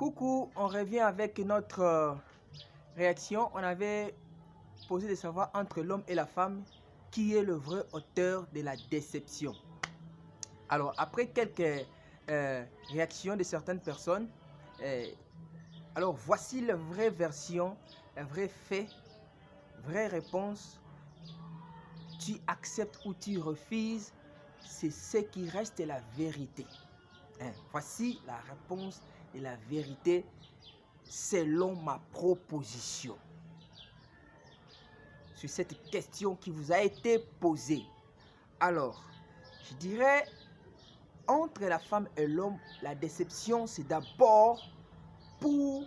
Coucou, on revient avec notre réaction. On avait posé de savoir entre l'homme et la femme qui est le vrai auteur de la déception. Alors, après quelques réactions de certaines personnes, alors voici la vraie version, la vraie fait, vraie réponse. Tu acceptes ou tu refuses, c'est ce qui reste la vérité. Voici la réponse de la vérité selon ma proposition sur cette question qui vous a été posée. Alors, je dirais, entre la femme et l'homme, la déception, c'est d'abord pour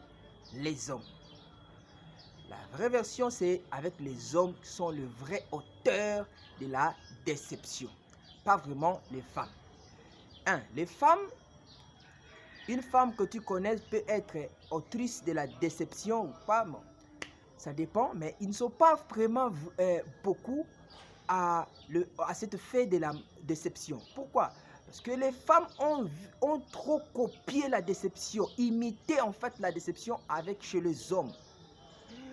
les hommes. La vraie version, c'est avec les hommes qui sont le vrai auteur de la déception. Pas vraiment les femmes. Les femmes, une femme que tu connais peut être autrice de la déception ou pas. Bon, ça dépend, mais ils ne sont pas vraiment beaucoup à cette fait de la déception. Pourquoi? Parce que les femmes ont trop copié la déception, imité en fait la déception chez les hommes.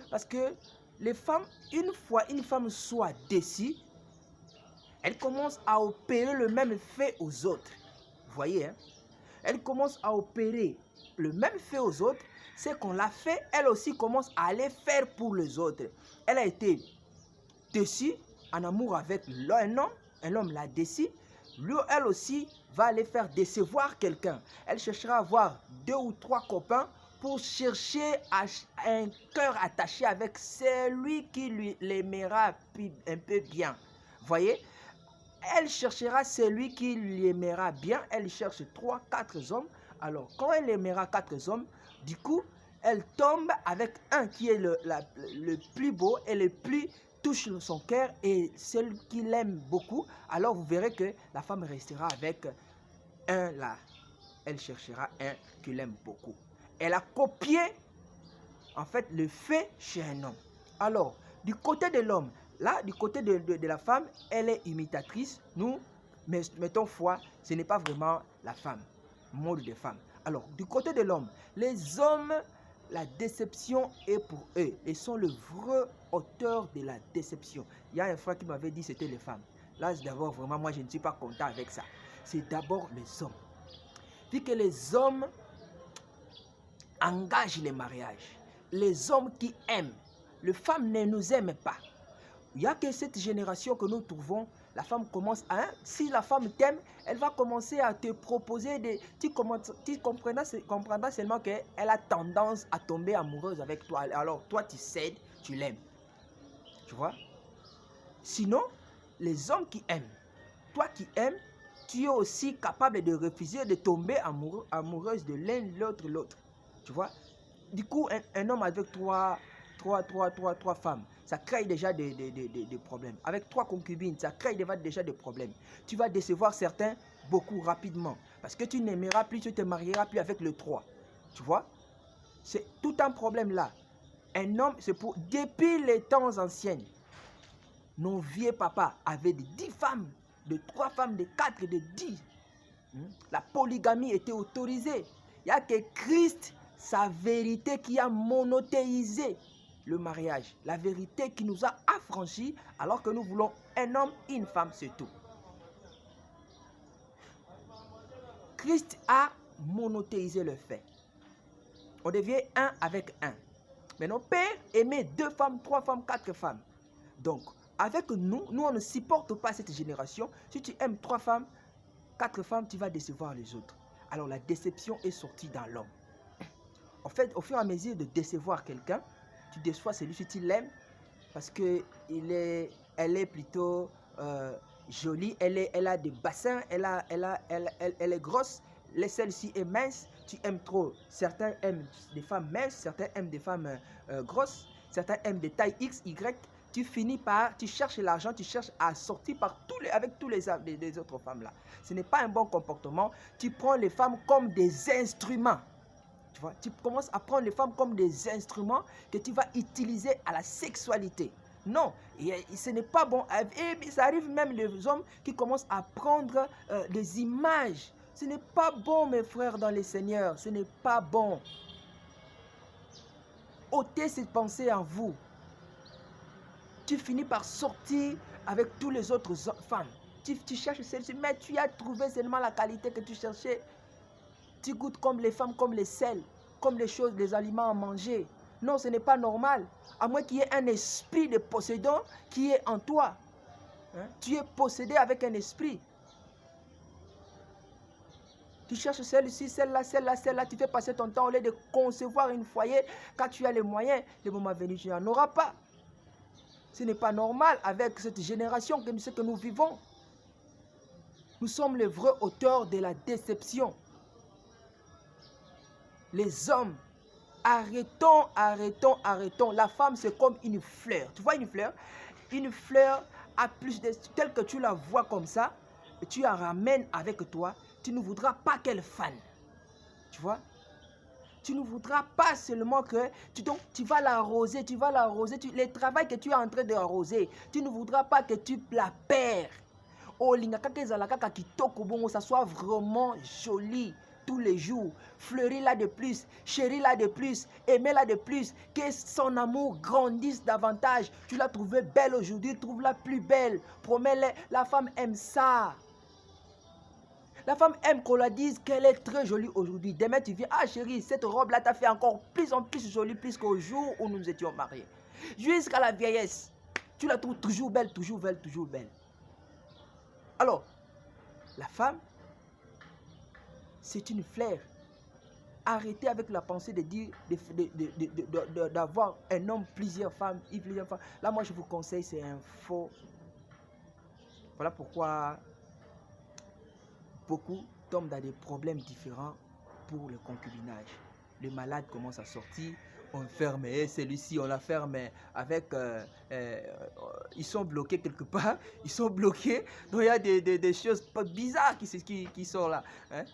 Parce que les femmes, une fois une femme soit déçue, elle commence à opérer le même fait aux autres. Vous voyez, hein? Elle commence à opérer le même fait aux autres. C'est qu'on l'a fait, elle aussi commence à aller faire pour les autres. Elle a été déçue en amour avec un homme l'a déçue. Lui, elle aussi va aller faire décevoir quelqu'un. Elle cherchera à avoir 2 ou 3 copains pour chercher un cœur attaché avec celui qui l'aimera un peu bien. Voyez? Elle cherchera celui qui lui aimera bien. Elle cherche 3, 4 hommes. Alors, quand elle aimera 4 hommes, du coup, elle tombe avec un qui est le plus beau et le plus touche son cœur et celui qui l'aime beaucoup. Alors, vous verrez que la femme restera avec un là. Elle cherchera un qui l'aime beaucoup. Elle a copié, en fait, le fait chez un homme. Alors, du côté de l'homme, là, du côté de la femme, elle est imitatrice. Nous, mettons foi, ce n'est pas vraiment la femme, mode de femme. Alors, du côté de l'homme, les hommes, la déception est pour eux. Ils sont le vrai auteur de la déception. Il y a un frère qui m'avait dit que c'était les femmes. Là, d'abord, vraiment, moi, je ne suis pas content avec ça. C'est d'abord les hommes. Vu que les hommes engagent les mariages, les hommes qui aiment, les femmes ne nous aiment pas. Il n'y a que cette génération que nous trouvons, la femme commence à... Si la femme t'aime, elle va commencer à te proposer des... Tu comprendras seulement qu'elle a tendance à tomber amoureuse avec toi. Alors toi, tu cèdes, tu l'aimes. Tu vois? Sinon, les hommes qui aiment, toi qui aimes, tu es aussi capable de refuser de tomber amoureuse de l'un, l'autre. Tu vois? Du coup, un homme avec trois femmes, ça crée déjà des problèmes. Avec 3 concubines, ça crée déjà des problèmes. Tu vas décevoir certains beaucoup rapidement. Parce que tu n'aimeras plus, tu ne te marieras plus avec le 3. Tu vois? C'est tout un problème là. Un homme, c'est pour... Depuis les temps anciens, nos vieux papas avaient de 10 femmes, de 3 femmes, de 4, de 10. La polygamie était autorisée. Il n'y a que Christ, sa vérité, qui a monothéisé le mariage. La vérité qui nous a affranchis alors que nous voulons un homme et une femme, c'est tout. Christ a monothéisé le fait. On devient un avec un. Mais nos pères aimaient 2 femmes, 3 femmes, 4 femmes. Donc, avec nous, on ne supporte pas cette génération. Si tu aimes 3 femmes, 4 femmes, tu vas décevoir les autres. Alors la déception est sortie dans l'homme. En fait, au fur et à mesure de décevoir quelqu'un, tu déçois celui que tu l'aimes parce qu'elle est plutôt jolie, elle a des bassins, elle est grosse, celle-ci est mince, tu aimes trop. Certains aiment des femmes minces, certains aiment des femmes grosses, certains aiment des tailles X, Y. Tu finis par, tu cherches l'argent, tu cherches à sortir avec tous les autres femmes là. Ce n'est pas un bon comportement. Tu prends les femmes comme des instruments. Tu vois, tu commences à prendre les femmes comme des instruments que tu vas utiliser à la sexualité. Non, ce n'est pas bon. Et ça arrive même les hommes qui commencent à prendre des images. Ce n'est pas bon, mes frères dans les seigneurs. Ce n'est pas bon. ôter cette pensée en vous. Tu finis par sortir avec tous les autres femmes. Tu cherches celle-ci, mais tu as trouvé seulement la qualité que tu cherchais. Tu goûtes comme les femmes, comme les sels, comme les choses, les aliments à manger. Non, ce n'est pas normal. À moins qu'il y ait un esprit de possédant qui est en toi. Hein? Tu es possédé avec un esprit. Tu cherches celle-ci, celle-là, celle-là, celle-là. Tu fais passer ton temps au lieu de concevoir une foyer. Quand tu as les moyens, le moment venu, tu n'en auras pas. Ce n'est pas normal avec cette génération que nous vivons. Nous sommes les vrais auteurs de la déception. Les hommes, arrêtons. La femme, c'est comme une fleur. Tu vois une fleur? Une fleur a plus de... Telle que tu la vois comme ça, et tu la ramènes avec toi, tu ne voudras pas qu'elle fane. Tu vois? Tu ne voudras pas seulement que... Tu vas l'arroser, le travail que tu es en train d'arroser, tu ne voudras pas que tu la perds. Oh, ça soit vraiment joli tous les jours. Fleuris-la de plus, chéris-la de plus, aimez-la de plus. Que son amour grandisse davantage. Tu l'as trouvée belle aujourd'hui, trouve-la plus belle. Promets-le, la femme aime ça. La femme aime qu'on la dise qu'elle est très jolie aujourd'hui. Demain, tu viens, ah chérie, cette robe-là t'a fait encore plus en plus jolie, plus qu'au jour où nous étions mariés. Jusqu'à la vieillesse, tu la trouves toujours belle, toujours belle, toujours belle. Alors, la femme, c'est une fleur. Arrêtez avec la pensée de dire d'avoir un homme, plusieurs femmes. Là, moi, je vous conseille, c'est un faux. Voilà pourquoi beaucoup tombent dans des problèmes différents pour le concubinage. Le malade commence à sortir, on ferme, et celui-ci, on la ferme avec... ils sont bloqués quelque part, ils sont bloqués, donc il y a des choses bizarres qui sont là. Hein?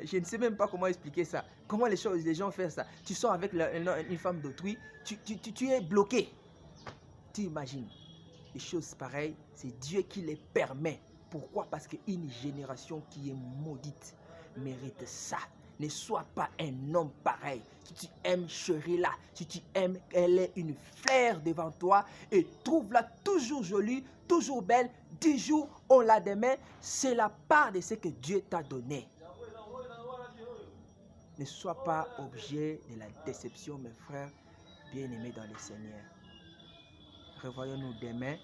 Je ne sais même pas comment expliquer ça. Comment les gens font ça. Tu sors avec une femme d'autrui, tu es bloqué. Tu imagines. Des choses pareilles, c'est Dieu qui les permet. Pourquoi? Parce qu'une génération qui est maudite mérite ça. Ne sois pas un homme pareil. Si tu aimes, chéris-la. Si tu aimes, elle est une fleur devant toi. Et trouve-la toujours jolie, toujours belle. 10 jours, on la demain. C'est la part de ce que Dieu t'a donné. Ne sois pas objet de la déception, mes frères bien-aimés dans le Seigneur. Revoyons-nous demain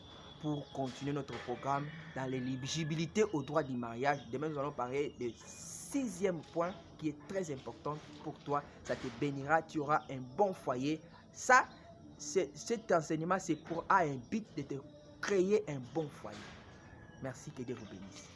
pour continuer notre programme dans l'éligibilité au droit du mariage. Demain, nous allons parler du 6e point qui est très important pour toi. Ça te bénira, tu auras un bon foyer. Ça, cet enseignement, c'est pour un but de te créer un bon foyer. Merci, que Dieu vous bénisse.